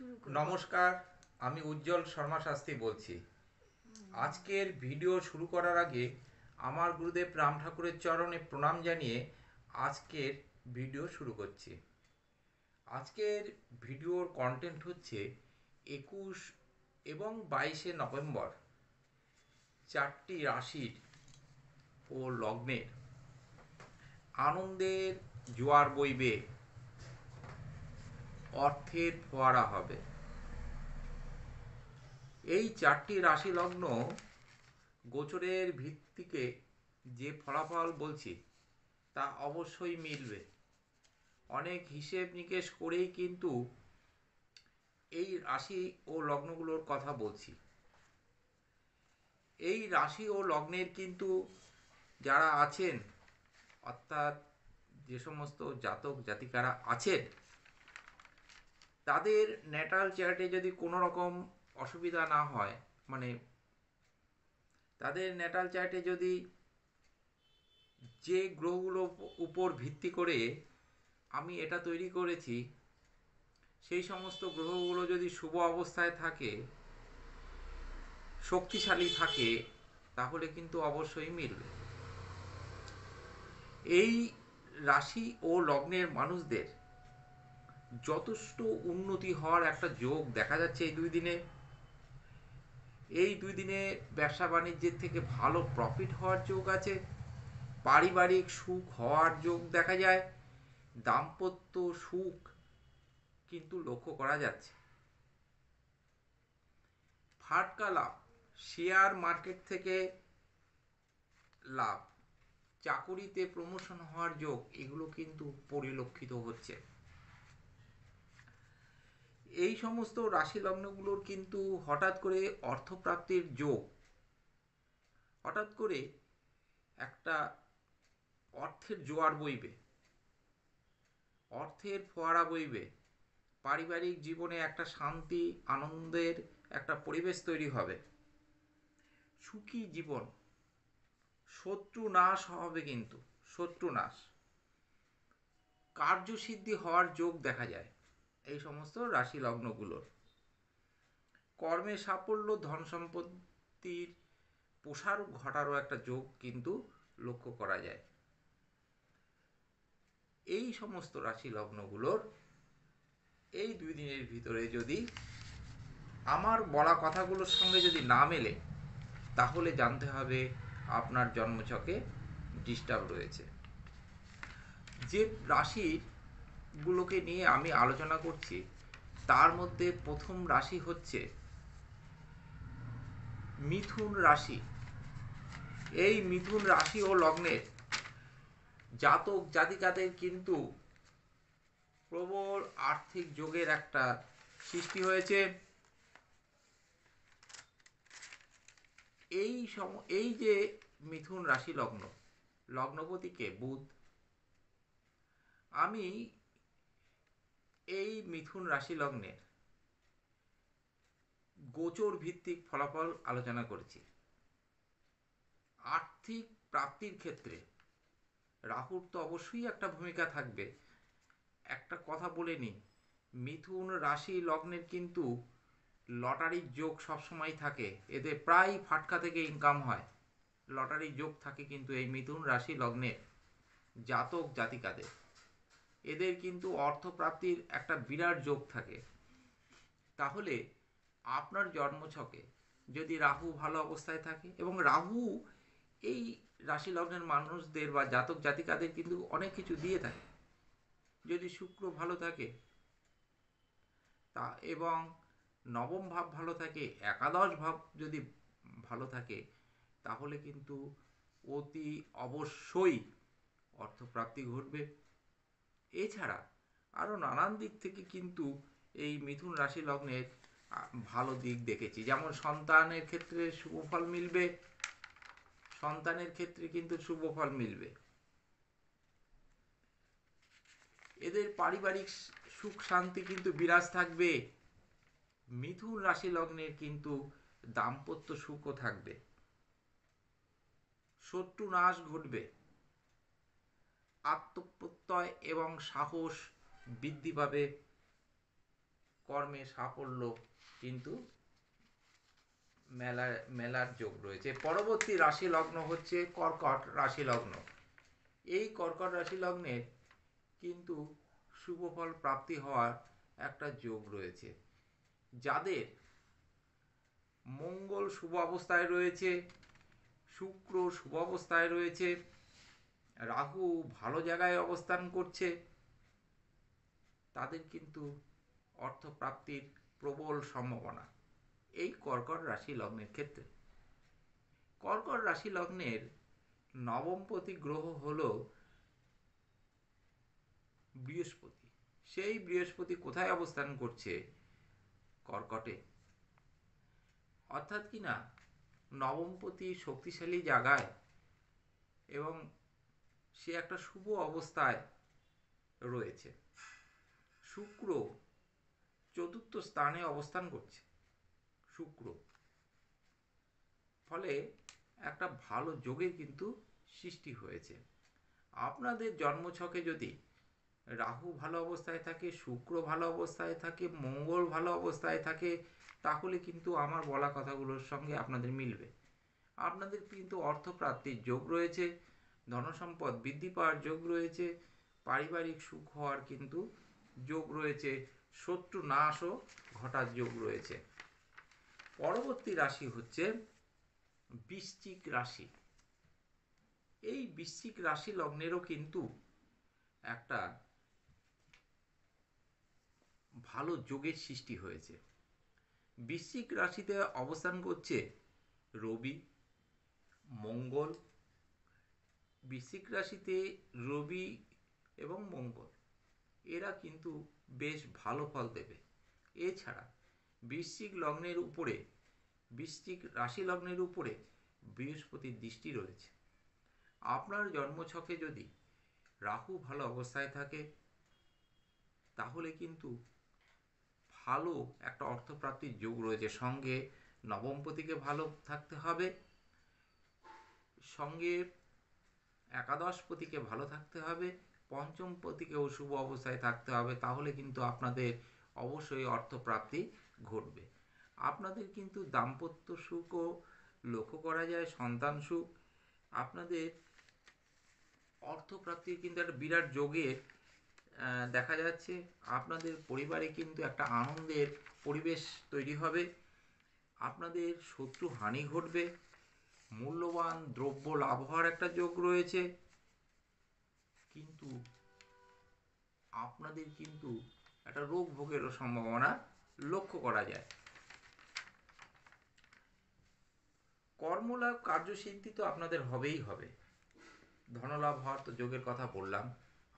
শুরু করব। নমস্কার, আমি উজ্জ্বল শর্মা শাস্ত্রী বলছি। আজকের ভিডিও শুরু করার আগে আমার গুরুদেব রাম ঠাকুরের চরণে প্রণাম জানিয়ে আজকের ভিডিও শুরু করছি। আজকের ভিডিওর কন্টেন্ট হচ্ছে 21 এবং 22শে নভেম্বর চারটি রাশির ও লগ্নের আনন্দের জোয়ার বইবে, অর্থের ফোয়ারা হবে। এই চারটি রাশি লগ্ন গোচরের ভিত্তিকে যে ফলাফল বলছি তা অবশ্যই মিলবে। অনেক হিসেব নিকেশ করেই কিন্তু এই রাশি ও লগ্নগুলোর কথা বলছি। এই রাশি ও লগ্নের কিন্তু যারা আছেন, অর্থাৎ যে সমস্ত জাতক জাতিকারা আছেন, তাদের ন্যাটাল চার্টে যদি কোনো রকম অসুবিধা না হয়, মানে তাদের ন্যাটাল চার্টে যদি যে গ্রহগুলো উপর ভিত্তি করে আমি এটা তৈরি করেছি সেই সমস্ত গ্রহগুলো যদি শুভ অবস্থায় থাকে, শক্তিশালী থাকে, তাহলে কিন্তু অবশ্যই মিলবে। এই রাশি ও লগ্নের মানুষদের যথেষ্ট উন্নতি হওয়ার একটা যোগ দেখা যাচ্ছে এই দুই দিনে। এই দুই দিনে ব্যবসা বাণিজ্যের থেকে ভালো প্রফিট হওয়ার যোগ আছে, পারিবারিক সুখ হওয়ার যোগ দেখা যায়, দাম্পত্য সুখ কিন্তু লক্ষ্য করা যাচ্ছে। ফাটকা লাভ, শেয়ার মার্কেট থেকে লাভ, চাকুরিতে প্রমোশন হওয়ার যোগ, এগুলো কিন্তু পরিলক্ষিত হচ্ছে। এই সমস্ত রাশি লগ্নগুলোর কিন্তু হঠাৎ করে অর্থপ্রাপ্তির যোগ, হঠাৎ করে একটা অর্থের জোয়ার বইবে, অর্থের ফোয়ারা বইবে, পারিবারিক জীবনে একটা শান্তি আনন্দের একটা পরিবেশ তৈরি হবে, সুখী জীবন, শত্রু নাশ হবে, কিন্তু শত্রু নাশ, কার্যসিদ্ধি হওয়ার যোগ দেখা যায় এই সমস্ত রাশি লগ্নগুলোর। কর্মে সাফল্য, ধন সম্পত্তির প্রসার ঘটারও একটা যোগ কিন্তু লক্ষ্য করা যায়। এই সমস্ত রাশি লগ্নগুলোর এই দুই দিনের ভিতরে যদি আমার বলা কথাগুলোর সঙ্গে যদি না মেলে, তাহলে জানতে হবে আপনার জন্মছকে ডিস্টার্ব রয়েছে। যে রাশিগুলোকে নিয়ে আমি আলোচনা করছি তার মধ্যে প্রথম রাশি হচ্ছে মিথুন রাশি। এই মিথুন রাশি ও লগ্নের জাতক জাতিকাদের কিন্তু প্রবল আর্থিক যোগের একটা সৃষ্টি হয়েছে। এই যে মিথুন রাশি লগ্ন, লগ্নপতিকে বুধ। আমি এই মিথুন রাশি লগ্নের গোচর ভিত্তিক ফলাফল আলোচনা করেছি। আর্থিক প্রাপ্তির ক্ষেত্রে রাহুর তো অবশ্যই একটা ভূমিকা থাকবে। একটা কথা বলে নিই, মিথুন রাশি লগ্নের কিন্তু লটারির যোগ সবসময় থাকে, এদের প্রায় ফাটকা থেকে ইনকাম হয়, লটারির যোগ থাকে কিন্তু এই মিথুন রাশি লগ্নের জাতক জাতিকাদের। এদের কিন্তু অর্থপ্রাপ্তির একটা বিরাট যোগ থাকে। তাহলে আপনার জন্মছকে যদি রাহু ভালো অবস্থায় থাকে, এবং রাহু এই রাশি লগ্নের মানুষদের বা জাতক জাতিকাদের কিন্তু অনেক কিছু দিয়ে থাকে, যদি শুক্র ভালো থাকে তা, এবং নবম ভাব ভালো থাকে, একাদশ ভাব যদি ভালো থাকে, তাহলে কিন্তু অতি অবশ্যই অর্থপ্রাপ্তি ঘটবে। এছাড়া আরও নানান দিক থেকে কিন্তু এই মিথুন রাশি লগ্নের ভালো দিক দেখেছি, যেমন সন্তানের ক্ষেত্রে শুভফল মিলবে, সন্তানের ক্ষেত্রে কিন্তু শুভফল মিলবে। এদের পারিবারিক সুখ শান্তি কিন্তু বিরাজ থাকবে। মিথুন রাশি লগ্নের কিন্তু দাম্পত্য সুখও থাকবে, শত্রু নাশ ঘটবে, আত্মপ্রত্যয় এবং সাহস বৃদ্ধি পাবে, কর্মে সাফল্য কিন্তু মেলার যোগ রয়েছে। পরবর্তী রাশি লগ্ন হচ্ছে কর্কট রাশি লগ্ন। এই কর্কট রাশি লগ্নের কিন্তু শুভ ফল প্রাপ্তি হওয়ার একটা যোগ রয়েছে। যাদের মঙ্গল শুভ অবস্থায় রয়েছে, শুক্র শুভ অবস্থায় রয়েছে, রাহু ভালো জায়গায় অবস্থান করছে, তাদের কিন্তু অর্থপ্রাপ্তির প্রবল সম্ভাবনা এই কর্কট রাশি লগ্নের ক্ষেত্রে। কর্কট রাশি লগ্নের নবমপতি গ্রহ হল বৃহস্পতি। সেই বৃহস্পতি কোথায় অবস্থান করছে? কর্কটে। অর্থাৎ কিনা নবমপতি শক্তিশালী জায়গায় এবং সে একটা শুভ অবস্থায় রয়েছে। শুক্র চতুর্থ স্থানে অবস্থান করছে। শুক্র ফলে একটা ভালো যোগের কিন্তু সৃষ্টি হয়েছে। আপনাদের জন্মছকে যদি রাহু ভালো অবস্থায় থাকে, শুক্র ভালো অবস্থায় থাকে, মঙ্গল ভালো অবস্থায় থাকে, তাহলে কিন্তু আমার বলা কথাগুলোর সঙ্গে আপনাদের মিলবে। আপনাদের কিন্তু অর্থপ্রাপ্তির যোগ রয়েছে, ধনসম্পদ বৃদ্ধি পাওয়ার যোগ রয়েছে, পারিবারিক সুখ হওয়ার কিন্তু যোগ রয়েছে, শত্রু নাশও ঘটার যোগ রয়েছে। পরবর্তী রাশি হচ্ছে বৃশ্চিক রাশি। এই বৃশ্চিক রাশি লগ্নেরও কিন্তু একটা ভালো যোগের সৃষ্টি হয়েছে। বৃশ্চিক রাশিতে অবস্থান করছে রবি, মঙ্গল। বৃশ্চিক রাশিতে রবি এবং মঙ্গল এরা কিন্তু বেশ ভালো ফল দেবে। এছাড়া বৃশ্চিক লগ্নের উপরে, বৃশ্চিক রাশি লগ্নের উপরে বৃহস্পতির দৃষ্টি রয়েছে। আপনার জন্মছকে যদি রাহু ভালো অবস্থায় থাকে, তাহলে কিন্তু ভালো একটা অর্থপ্রাপ্তির যোগ রয়েছে। সঙ্গে নবমপতিকে ভালো থাকতে হবে, সঙ্গে একাদশপতিকে ভালো থাকতে হবে, পঞ্চমপতিকেও শুভ অবস্থায় থাকতে হবে। তাহলে কিন্তু আপনাদের অবশ্যই অর্থপ্রাপ্তি ঘটবে। আপনাদের কিন্তু দাম্পত্য সুখও লক্ষ্য করা যায়, সন্তান সুখ। আপনাদের অর্থপ্রাপ্তির কিন্তু একটা বিরাট যোগের দেখা যাচ্ছে। আপনাদের পরিবারে কিন্তু একটা আনন্দের পরিবেশ তৈরি হবে। আপনাদের শত্রু হানি ঘটবে, মূল্যবান দ্রব্য লাভ হওয়ার একটা যোগ রয়েছে। কিন্তু আপনাদের কিন্তু একটা রোগ ভোগেরও সম্ভাবনা লক্ষ্য করা যায়। কর্মলাভ কার্যসিদ্ধি তো আপনাদের হবেই হবে। ধনলাভ হওয়ার তো যোগের কথা বললাম।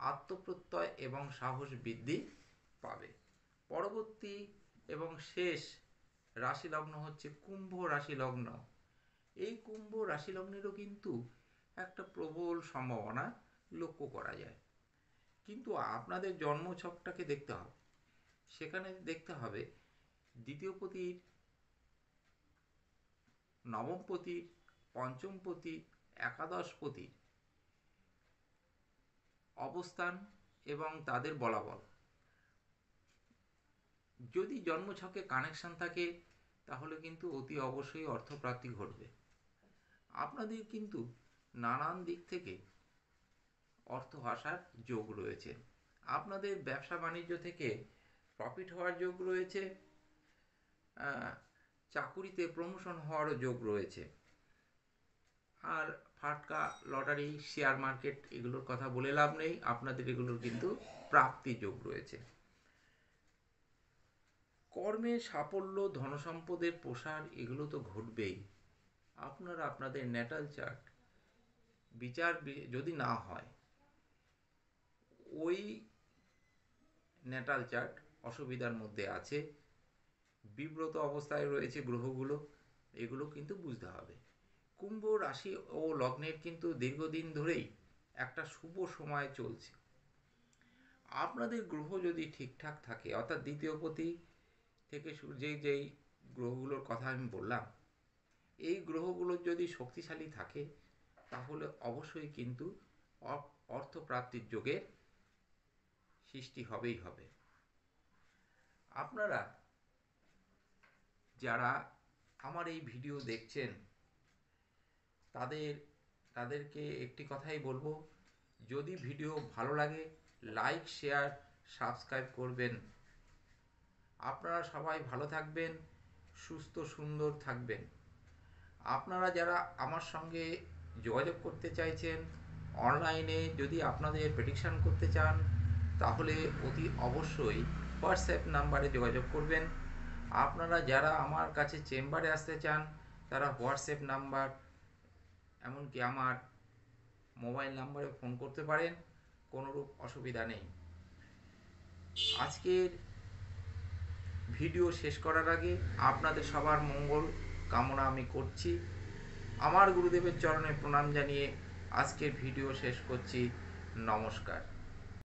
আত্মপ্রত্যয় এবং সাহস বৃদ্ধি পাবে। পরবর্তী এবং শেষ রাশি লগ্ন হচ্ছে কুম্ভ রাশি লগ্ন। এই কুম্ভ রাশি লগ্নেরও কিন্তু একটা প্রবল সম্ভাবনা লক্ষ্য করা যায়। কিন্তু আপনাদের জন্মছকটাকে দেখতে হবে। সেখানে দেখতে হবে দ্বিতীয়পতির, নবমপতির, পঞ্চমপতি, একাদশপতির অবস্থান এবং তাদের বলাবল। যদি জন্মছকে কানেকশন থাকে, তাহলে কিন্তু অতি অবশ্যই অর্থপ্রাপ্তি ঘটবে। আপনাদের কিন্তু নানান দিক থেকে অর্থ আসার যোগ রয়েছে। আপনাদের ব্যবসা বাণিজ্য থেকে প্রফিট হওয়ার যোগ রয়েছে, চাকুরিতে প্রমোশন হওয়ারও যোগ রয়েছে। আর ফাটকা, লটারি, শেয়ার মার্কেট এগুলোর কথা বলে লাভ নেই, আপনাদের এগুলোর কিন্তু প্রাপ্তি যোগ রয়েছে। কর্মে সাফল্য, ধনসম্পদের প্রসার এগুলো তো ঘটবেই। আপনারা আপনাদের ন্যাটাল চার্ট বিচার যদি না হয়, ওই ন্যাটাল চার্ট অসুবিধার মধ্যে আছে, বিব্রত অবস্থায় রয়েছে গ্রহগুলো, এগুলো কিন্তু বুঝতে হবে। কুম্ভ রাশি ও লগ্নের কিন্তু দীর্ঘদিন ধরেই একটা শুভ সময় চলছে। আপনাদের গ্রহ যদি ঠিকঠাক থাকে, অর্থাৎ দ্বিতীয়পতি থেকে যেই গ্রহগুলোর কথা আমি বললাম, এই গ্রহগুলোর যদি শক্তিশালী থাকে, তাহলে অবশ্যই কিন্তু অর্থপ্রাপ্তির যোগের সৃষ্টি হবেই হবে। আপনারা যারা আমার এই ভিডিও দেখছেন তাদেরকে একটি কথাই বলবো, যদি ভিডিও ভালো লাগে লাইক শেয়ার সাবস্ক্রাইব করবেন। আপনারা সবাই ভালো থাকবেন, সুস্থ সুন্দর থাকবেন। আপনারা যারা আমার সঙ্গে যোগাযোগ করতে চাইছেন অনলাইনে, যদি আপনাদের প্রেডিকশান করতে চান তাহলে অতি অবশ্যই হোয়াটসঅ্যাপ নাম্বারে যোগাযোগ করবেন। আপনারা যারা আমার কাছে চেম্বারে আসতে চান তারা হোয়াটসঅ্যাপ নাম্বার এমনকি আমার মোবাইল নাম্বারে ফোন করতে পারেন, কোনোরূপ অসুবিধা নেই। আজকের ভিডিও শেষ করার আগে আপনাদের সবার মঙ্গল কামনা আমি করছি। আমার গুরুদেবের চরণে প্রণাম জানিয়ে আজকের ভিডিও শেষ করছি। নমস্কার।